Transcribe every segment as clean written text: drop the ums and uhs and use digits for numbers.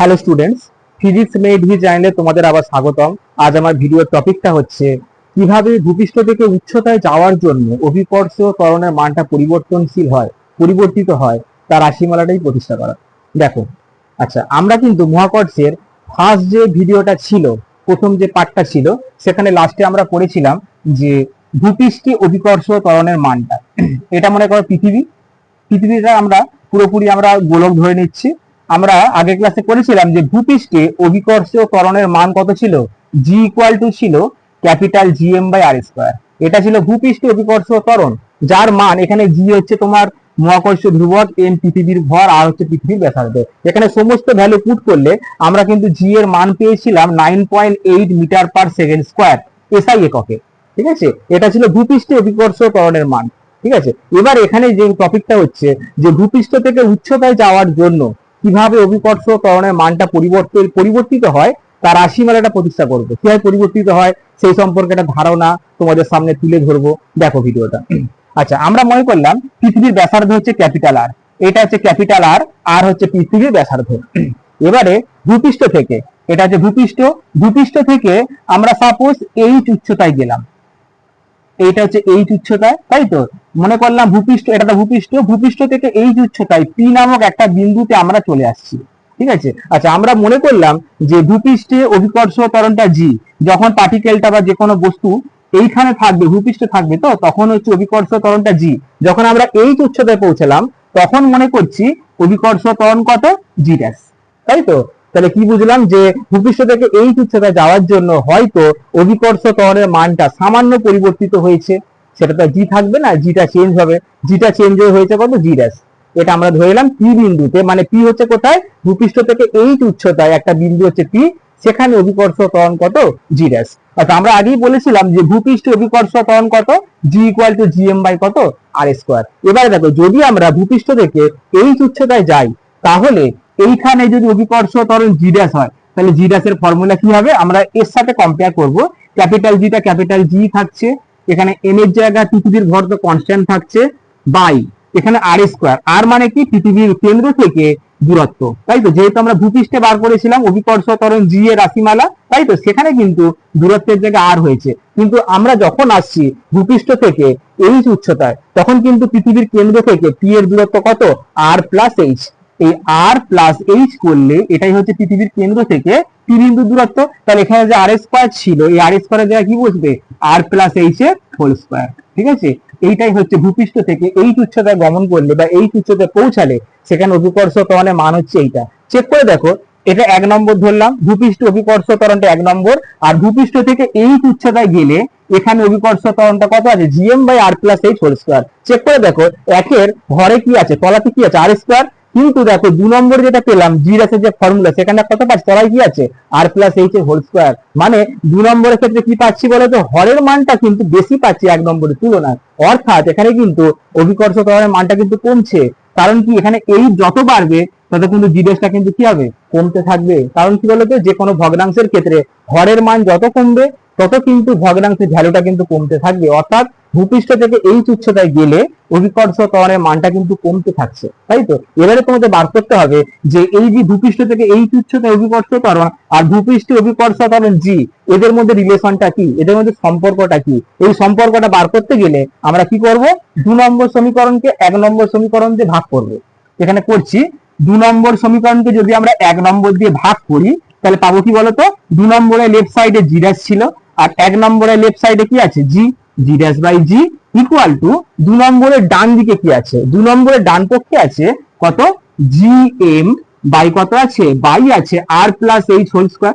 Hello students, physics made হি চ্যানেলে তোমাদের আবার স্বাগতম। আজ আমার ভিডিওর টপিকটা হচ্ছে কিভাবে ভূপৃষ্ঠ থেকে উচ্চতায় যাওয়ার জন্য অভিকর্ষ ত্বরণের মানটা পরিবর্তিত হয় তার রাশিমালাটাই প্রতিষ্ঠা করা। দেখো, আচ্ছা, আমরা কিন্তু মহাকর্ষের ফার্স্ট যে ভিডিওটা ছিল, প্রথম যে পার্টটা ছিল, সেখানে লাস্টে আমরা পড়েছিলাম যে ভূপৃষ্ঠে অভিকর্ষ ত্বরণের মানটা, এটা মনে করো পৃথিবীটা আমরা পুরোপুরি আমরা গোলক ধরে নিচ্ছি। আমরা আগের ক্লাসে করেছিলাম যে ভূপৃষ্ঠে অভিকর্ষ ত্বরণের মান কত ছিল, জি ইকুয়াল টু ছিল capital G M by R square. এটা ছিল ভূপৃষ্ঠে অভিকর্ষ ত্বরণ, যার মান এখানে জি হচ্ছে তোমার মহাকর্ষ ধ্রুবক, এম পৃথিবীর ভর, আর হচ্ছে পৃথিবীর ব্যাসার্ধ। এখানে সমস্ত ভ্যালু পুট করলে আমরা কিন্তু জি এর মান পেয়েছিলাম 9.8 metre per second square SI এককে। ঠিক আছে, এটা ছিল ভূপৃষ্ঠে অভিকর্ষ ত্বরণের মান। ঠিক আছে, এবার এখানে যে টপিকটা হচ্ছে যে ভূপৃষ্ঠ থেকে উচ্চতায় যাওয়ার জন্য কিভাবে অভিকর্ষ ত্বরণের মানটা পরিবর্তিত হয় তার রাশিমালাটা প্রতিষ্ঠা করবো। কিভাবে পরিবর্তিত হয় সেই সম্পর্কে একটা ধারণা তোমাদের সামনে তুলে ধরবো। দেখো ভিডিওটা। আচ্ছা, আমরা মনে করলাম পৃথিবীর ব্যাসার্ধ হচ্ছে ক্যাপিটাল আর, এটা হচ্ছে ক্যাপিটাল আর, আর হচ্ছে পৃথিবীর ব্যাসার্ধ। এবারে ভূপৃষ্ঠ থেকে, এটা হচ্ছে ভূপৃষ্ঠ থেকে আমরা সাপোজ এইচ উচ্চতায় গেলাম, এইটা হচ্ছে এইচ উচ্চতায়, তাই তো? মনে করলাম ভূপৃষ্ঠ, এটা তো ভূপৃষ্ঠ থেকে এইচ উচ্চতায় পি নামক একটা বিন্দুতে আমরা চলে আসছি। ঠিক আছে, আচ্ছা, আমরা মনে করলাম যে ভূপৃষ্ঠে অভিকর্ষ ত্বরণটা জি, যখন পার্টিকেলটা বা যে কোনো বস্তু এইখানে থাকবে, ভূপৃষ্ঠে থাকবে, তো তখন হচ্ছে অভিকর্ষ ত্বরণটা জি। যখন আমরা এইচ উচ্চতায় পৌঁছলাম তখন মনে করছি অভিকর্ষ ত্বরণ কত, জি ড্যাশ, তাই তো? তাহলে কি বুঝলাম যে ভূপৃষ্ঠ থেকে এই উচ্চতায় যাওয়ার জন্য হয়তো অভিকর্ষ ত্বরণের মানটা সামান্য পরিবর্তিত হয়েছে, সেটা তো জি থাকবে না, জিটা চেঞ্জ হবে, জিটা চেঞ্জ হয়েছে কত, জি ড্যাশ। এটা আমরা ধরে এলাম পি বিন্দুতে, মানে পি হচ্ছে কোথায়, ভূপৃষ্ঠ থেকে এই উচ্চতায় একটা বিন্দু হচ্ছে পি, সেখানে অভিকর্ষ ত্বরণ কত, জি ড্যাশ। আচ্ছা, আমরা আগেই বলেছিলাম যে ভূপৃষ্ঠ অভিকর্ষ ত্বরণ কত, G equal to G M by কত, আর স্কোয়ার। এবারে দেখো, যদি আমরা ভূপৃষ্ঠ থেকে এই উচ্চতায় যাই তাহলে এইখানে যদি অভিকর্ষ ত্বরণ জি ড্যাশ হয় তাহলে জি ড্যাশ এর ফর্মুলা কি হবে, আমরা এর সাথে কম্পেয়ার করব। ক্যাপিটাল জিটা ক্যাপিটাল জি থাকছে, এখানে এম এর জায়গায় পৃথিবীর ভর তো কনস্ট্যান্ট থাকছে, বাই এখানে আর স্কোয়ার। আর মানে কি, পৃথিবীর কেন্দ্র থেকে দূরত্ব, তাই তো? যেহেতু আমরা ভূপৃষ্ঠে বার করেছিলাম অভিকর্ষ ত্বরণ জি এর রাশিমালা, তাই তো? সেখানে কিন্তু দূরত্বের জায়গায় আর হয়েছে, কিন্তু আমরা যখন আসছি ভূপৃষ্ঠ থেকে এইচ উচ্চতায় তখন কিন্তু পৃথিবীর কেন্দ্র থেকে পি এর দূরত্ব কত, আর প্লাস এইচ। এই আর প্লাস এইচ করলে এটাই হচ্ছে পৃথিবীর কেন্দ্র থেকে পি বিন্দু দূরত্ব। তাহলে এখানে যে আর স্কোয়ার ছিল, এই আর স্কোয়ারের জায়গায় কি বসবে, আর প্লাস এইচ এর হোল স্কোয়ার। ঠিক আছে, এইটাই হচ্ছে ভূপৃষ্ঠ থেকে এইচ উচ্চতায় গমন করলে বা এইচ উচ্চতায় পৌঁছালে সেখানে অভিকর্ষ ত্বরণের মান হচ্ছে এইটা। চেক করে দেখো, এটা 1 নম্বর ধরলাম, ভূপৃষ্ঠ অভিকর্ষ ত্বরণটা 1 নম্বর। আর ভূপৃষ্ঠ থেকে এইচ উচ্চতায় গেলে এখানে অভিকর্ষ ত্বরণটা কত আছে, GM by R plus H whole square. Check করে দেখো, একের ঘরে কি আছে, তলাতে কি আছে, আর স্কোয়ার। কিন্তু দেখো 2 নম্বর যেটা পেলাম, জি ড্যাশের যে ফর্মুলা, সেখানে কত পাচ্ছি, তলায় কি আছে, আর প্লাস এইচ এর হোল স্কোয়ার। মানে 2 নম্বরের ক্ষেত্রে কি পাচ্ছি বলতো, হরের মানটা কিন্তু বেশি পাচ্ছি 1 নম্বরের তুলনায়। অর্থাৎ এখানে কিন্তু অভিকর্ষ ত্বরণের মানটা কিন্তু কমছে। কারণ কি, এখানে এই যত বাড়বে তত কিন্তু জি ড্যাশটা কিন্তু কি হবে, কমতে থাকবে। কারণ কি বলতো, যে কোনো ভগ্নাংশের ক্ষেত্রে হরের মান যত কমবে তত কিন্তু ভগ্নাংশের ভ্যালুটা কিন্তু কমতে থাকবে। অর্থাৎ ভূপৃষ্ঠ থেকে এইচ উচ্চতায় গেলে অভিকর্ষ ত্বরণের মানটা কিন্তু কমতে থাকছে, তাই তো? এবারে তোমাদের বার করতে হবে যে এই যে ভূপৃষ্ঠ থেকে এইচ উচ্চতায় অভিকর্ষ ত্বরণ আর ভূপৃষ্ঠে অভিকর্ষ ত্বরণ জি, এদের মধ্যে রিলেশনটা কি, এদের মধ্যে সম্পর্কটা কি। এই সম্পর্কটা বার করতে গেলে আমরা কি করব, 2 নম্বর সমীকরণকে 1 নম্বর সমীকরণ দিয়ে ভাগ করব। এখানে করছি, 2 নম্বর সমীকরণকে যদি আমরা 1 নম্বর দিয়ে ভাগ করি তাহলে পাবো কি বলতো, 2 নম্বরে লেফট সাইডে জি ড্যাশ ছিল আর 1 নম্বরে লেফট সাইডে কি আছে, G, G dash by G equal to 2 নম্বরের ডান দিকে কি আছে, 2 নম্বরের ডান পক্ষে আছে কত, জি এম বাই কত আছে, বাই আছে R plus H whole square,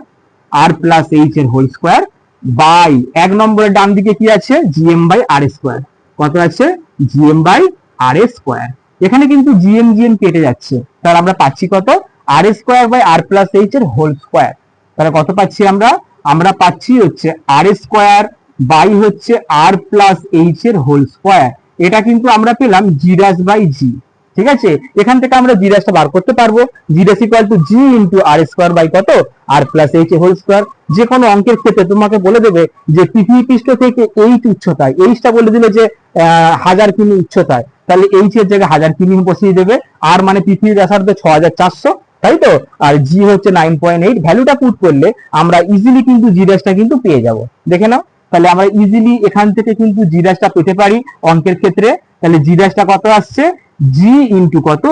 R plus H এর হোল স্কোয়ার বাই 1 নম্বরের ডান দিকে কি আছে, G M by R square, কত আছে, G M by R square. এখানে কিন্তু জিএম কেটে যাচ্ছে, তাহলে আমরা পাচ্ছি কত, R square by R plus H এর হোল স্কোয়ার। তাহলে কত পাচ্ছি আমরা পাচ্ছি হচ্ছে আর স্কোয়ার বাই হচ্ছে আর প্লাস এইচ এর হোল স্কোয়ার। এটা কিন্তু আমরা পেলাম জি ড্যাশ বাই জি। ঠিক আছে, এখান থেকে আমরা জি ড্যাশটা বার করতে পারবো, G dash equal to G into R square by কত, আর প্লাস এইচ এর হোল স্কোয়ার। যে কোনো অঙ্কের ক্ষেত্রে তোমাকে বলে দেবে যে পৃথিবী পৃষ্ঠ থেকে এইচ উচ্চতায়, এইচটা বলে দিলে যে 1000 কিমি উচ্চতায়, তাহলে এইচ এর জায়গায় 1000 কিমি বসিয়ে দেবে। আর মানে পৃথিবীর ব্যাসার্ধ 6400, তাই তো। আর জি হচ্ছে 9.8, ভ্যালুটা পুট করলে আমরা ইজিলি কিন্তু জি ড্যাশটা কিন্তু পেয়ে যাব। দেখে নাও, তাহলে আমরা ইজিলি এখান থেকে কিন্তু জি ড্যাশটা পেতে পারি অঙ্কের ক্ষেত্রে। তাহলে জি ড্যাশটা কত আসছে, জি ইন্টু কত,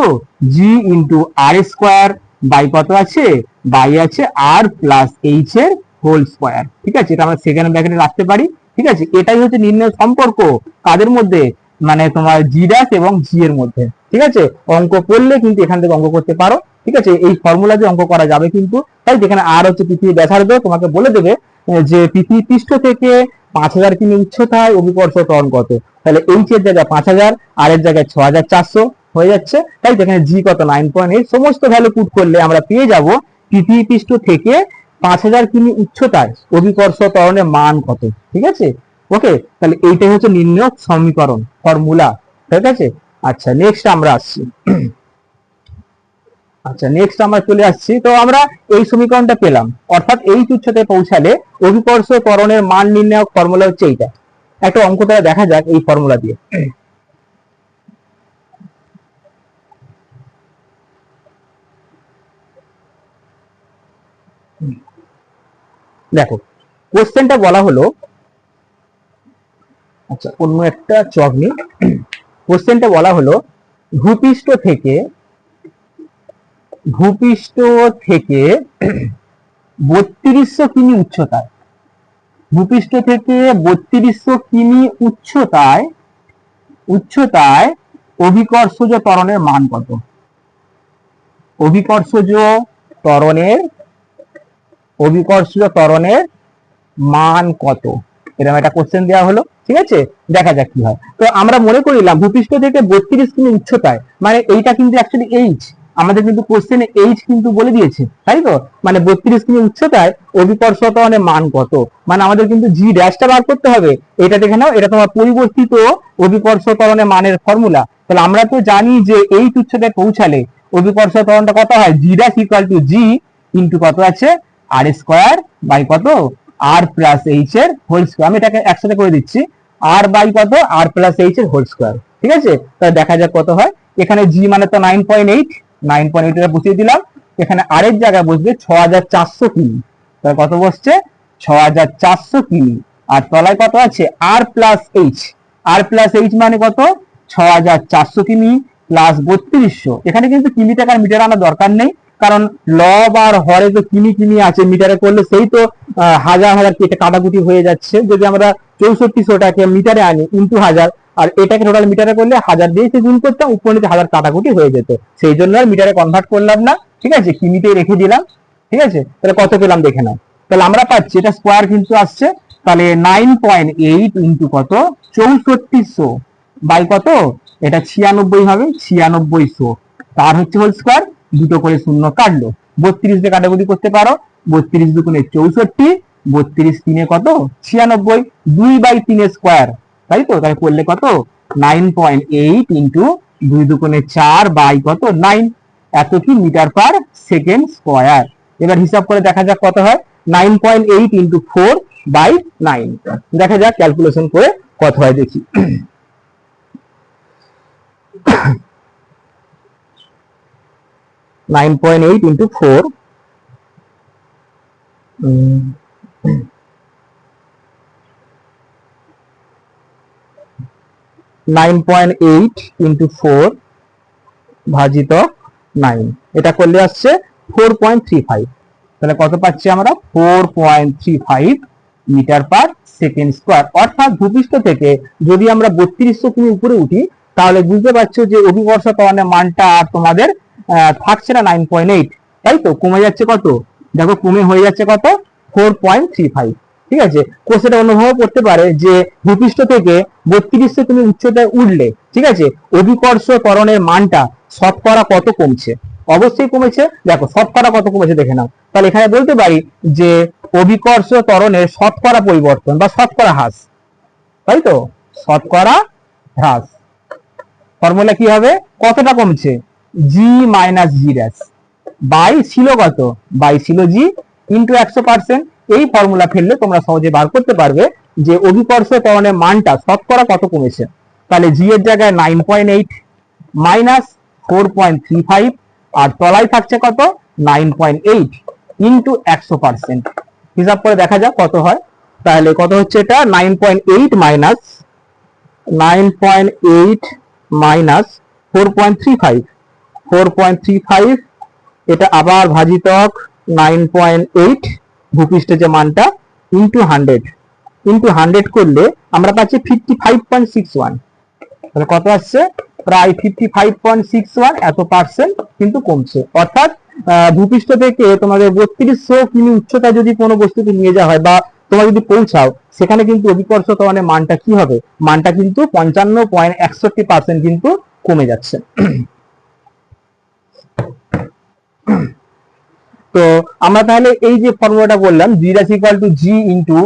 জি ইন্টু আর স্কোয়ার বাই কত আছে, বাই আছে আর প্লাস এইচ এর হোল স্কোয়ার। ঠিক আছে, এটা আমরা সেকেন্ড ব্র্যাকেটে রাখতে পারি। ঠিক আছে, এটাই হচ্ছে নির্ণয় সম্পর্ক কাদের মধ্যে, মানে তোমার জি ড্যাশ এবং জি এর মধ্যে। ঠিক আছে, অঙ্ক করলে কিন্তু এখান থেকে অঙ্ক করতে পারো। ঠিক আছে, এই ফর্মুলা দিয়ে অঙ্ক করা যাবে কিন্তু। তাই যেখানে আর হচ্ছে পৃথিবীর ব্যাসার্ধ, তোমাকে বলে দেবে যে পৃথিবী পৃষ্ঠ থেকে 5,000 কিমি উচ্চতায় অভিকর্ষ ত্বরণ কত। তাহলে এইচ এর জায়গায় 5,000, আর এর জায়গায় 6,400 হয়ে যাচ্ছে। তাই যেখানে জি কত 9.8, সমস্ত ভ্যালু পুট করলে আমরা পেয়ে যাব পৃথিবী পৃষ্ঠ থেকে 5,000 কিমি উচ্চতায় অভিকর্ষ ত্বরণের মান কত। ঠিক আছে, ওকে, তাহলে এইটাই হচ্ছে নির্ণয় সমীকরণ, ফর্মুলা। ঠিক আছে, আচ্ছা নেক্সট আমরা আসছি। আচ্ছা নেক্সট আমরা চলে আসছি, তো আমরা এই সমীকরণটা পেলাম, অর্থাৎ এই উচ্চতায় পৌঁছালে অভিকর্ষ ত্বরণের মান নির্ণায়ক ফর্মুলা হচ্ছে এইটা। একটা অঙ্ক দ্বারা দেখা যাক এই ফর্মুলা দিয়ে। দেখো কোশ্চেনটা বলা হলো, আচ্ছা অন্য একটা চক নি, কোশ্চেনটা বলা হলো ভূপৃষ্ঠ থেকে 3200 কিমি উচ্চতায়, ভূপৃষ্ঠ থেকে 3200 কিমি উচ্চতায় অভিকর্ষজ ত্বরণের মান কত। অভিকর্ষজ ত্বরণের মান কত, এরকম একটা কোশ্চেন দেওয়া হলো। ঠিক আছে, দেখা যাক কি হয়। তো আমরা মনে করিলাম ভূপৃষ্ঠ থেকে 32 কিমি উচ্চতায়, মানে এইটা কিন্তু অ্যাকচুয়ালি এইচ, আমাদের কিন্তু কোশ্চেনে এইচ কিন্তু বলে দিয়েছে, তাই তো। মানে 32 কিমি উচ্চতায় অভিকর্ষ ত্বরণের মান কত, মানে আমাদের কিন্তু জি ড্যাশটা বার করতে হবে। এটা দেখে নাও, এটা তোমার পরিবর্তিত অভিকর্ষ ত্বরণের মানের ফর্মুলা। তাহলে আমরা তো জানি যে এই উচ্চতায় পৌঁছালে অভিকর্ষ ত্বরণটা কত হয়, G dash equal to G into কত আছে, আর স্কোয়ার বাই কত, আর প্লাস এইচ এর হোল স্কোয়ার। আমি এটাকে একসাথে করে দিচ্ছি, আর বাই কত, আর প্লাস এইচ এর হোল স্কোয়ার। ঠিক আছে, তাহলে দেখা যাক কত হয়। এখানে জি মানে তো 9.8 এটা বসিয়ে দিলাম। এখানে আর এর জায়গায় বসবে 6,400 কিমি, তাহলে কত বসছে, 6,400 কিমি। আর তলায় কত আছে, আর প্লাস এইচ, আর প্লাস এইচ মানে কত, 6,400 কিমি প্লাস 3200। এখানে কিন্তু কিমি টাকার মিটার আনা দরকার নেই, কারণ লব আর হরে তো কিমি কিমি আছে, মিটারে করলে সেই তো হাজার হাজার কেটে কাটাকুটি হয়ে যাচ্ছে। যদি আমরা 6400টাকে মিটারে আনি ইন্টু হাজার, আর এটাকে টোটাল মিটারে করলে হাজার দিয়ে সে গুণ করতাম, উপর নিচে হাজার কাটাকুটি হয়ে যেত, সেই জন্য আর মিটারে কনভার্ট করলাম না। ঠিক আছে, কিমিতেই রেখে দিলাম। ঠিক আছে, তাহলে কত পেলাম দেখে নাও। তাহলে আমরা পাচ্ছি, এটা স্কোয়ার কিন্তু আসছে, তাহলে 9.8 ইন্টু কত, 6400 বাই কত, এটা 96 হবে, 9600, তার হচ্ছে হোল স্কোয়ার। দুটো করে শূন্য কাটলো, 32 দিয়ে কাটাকুটি করতে পারো, 32 দুগুণে 64, 32 তিনে কত, 96, 2/3 স্কোয়ার, তাই তো। তাই করলে কত, 9.8 ইন্টু 2 দুগুণে 4 বাই কত 9, এত কি মিটার পার সেকেন্ড স্কোয়ার। এবার হিসাব করে দেখা যাক কত হয়, 9.8 ইন্টু 4/9, দেখা যাক ক্যালকুলেশন করে কত হয় দেখি। 9.8 into 4, 9.8 into 4 ভাজিত 9, এটা করলে আসছে 4.35। তাহলে কত পাচ্ছি আমরা, 4.35 মিটার পার সেকেন্ড স্কোয়ার। অর্থাৎ ভূপৃষ্ঠ থেকে যদি আমরা 3200 কিমি উপরে উঠি, তাহলে বুঝতে পারছো যে অভিকর্ষ ত্বরণের মানটা আর তোমাদের থাকছে না 9.8, তাই তো, কমে যাচ্ছে কত, দেখো কমে হয়ে যাচ্ছে কত, 4.35। ঠিক আছে, কোশ্চেনটা অনুভব করতে পারে যে ভূপৃষ্ঠ থেকে 3200 কিমি উচ্চতায় উঠলে, ঠিক আছে, অভিকর্ষ ত্বরণের মানটা শতকরা কত কমছে। অবশ্যই কমেছে, দেখো শতকরা কত কমেছে দেখে নাও। তাহলে এখানে বলতে পারি যে অভিকর্ষ ত্বরণের শতকরা পরিবর্তন বা শতকরা হ্রাস, তাই তো, শতকরা হ্রাস। ফর্মুলা কি হবে, কতটা কমছে, জি মাইনাস জি ড্যাশ বাই ছিল কত, বাই ছিল জি ইন্টু 100%। এই ফর্মুলা ফেললে তোমরা সহজে বার করতে পারবে যে অভিকর্ষ ত্বরণের মানটা শতকরা কত কমেছে। তাহলে জি এর জায়গায় 9.8 মাইনাস 4.35, আর তলায় থাকছে কত, 9.8 ইন্টু 100%। হিসাব করে দেখা যাক কত হয়। তাহলে কত হচ্ছে এটা, 9.8 মাইনাস 4.35, এটা আবার ভাজিতক 9.8 ভূপৃষ্ঠের যে মানটা ইন্টু 100 করলে আমরা পাচ্ছি 55.61। তাহলে কত আসছে, প্রায় 55.61 এত পার্সেন্ট কিন্তু কমছে। অর্থাৎ ভূপৃষ্ঠ থেকে তোমাদের 3200 কিমি উচ্চতা যদি কোনো বস্তুকে নিয়ে যাওয়া হয় বা তোমরা যদি পৌঁছাও, সেখানে কিন্তু অভিকর্ষ ত্বরণের মানটা কি হবে, মানটা কিন্তু 55.61% কিন্তু কমে যাচ্ছে। তো আমরা তাহলে এই যে ফর্মুলাটা বললাম, g equal to g into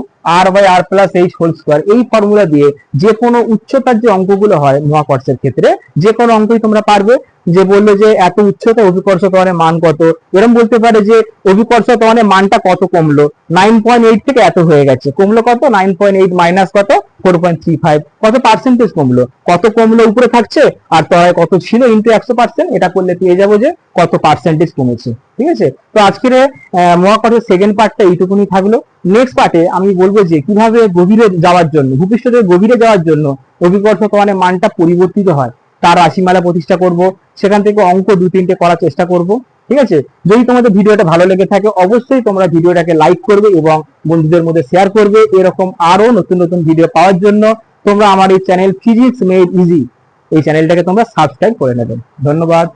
r by r plus h whole square, এই ফর্মুলা দিয়ে যে কোনো উচ্চতার যে অঙ্কগুলো হয় মহাকর্ষের ক্ষেত্রে, যে কোনো অঙ্কই তোমরা পারবে। যে বললো যে এত উচ্চতা অভিকর্ষ ত্বরণের মান কত, এরকম বলতে পারে যে অভিকর্ষ ত্বরণের মানটা কত কমলো, 9.8 থেকে এত হয়ে গেছে, কমলো কত, 9.8 মাইনাস কত 4.35, কত পার্সেন্টেজ কমলো, কত কমলো উপরে থাকছে আর তলায় কত ছিল ইন্টু 100%, এটা করলে পেয়ে যাবো যে কত পার্সেন্টেজ কমেছে। ঠিক আছে, তো আজকের মহাকর্ষের সেকেন্ড পার্টটা এইটুকুনি থাকলো। নেক্সট পার্টে আমি বলবো যে কিভাবে গভীরে যাওয়ার জন্য, ভূপৃষ্ঠ থেকে গভীরে যাওয়ার জন্য অভিকর্ষ ত্বরণের মানটা পরিবর্তিত হয়, তার রাশিমালা প্রতিষ্ঠা করব, সেখান থেকে অঙ্ক 2-3টে করার চেষ্টা করব। ঠিক আছে, যদি তোমাদের ভিডিওটা ভালো লেগে থাকে অবশ্যই তোমরা ভিডিওটাকে লাইক করবে এবং বন্ধুদের মধ্যে শেয়ার করবে। এরকম আরো নতুন নতুন ভিডিও পাওয়ার জন্য তোমরা আমার এই চ্যানেল ফিজিক্স মেড ইজি, এই চ্যানেলটাকে তোমরা সাবস্ক্রাইব করে নেবে। ধন্যবাদ।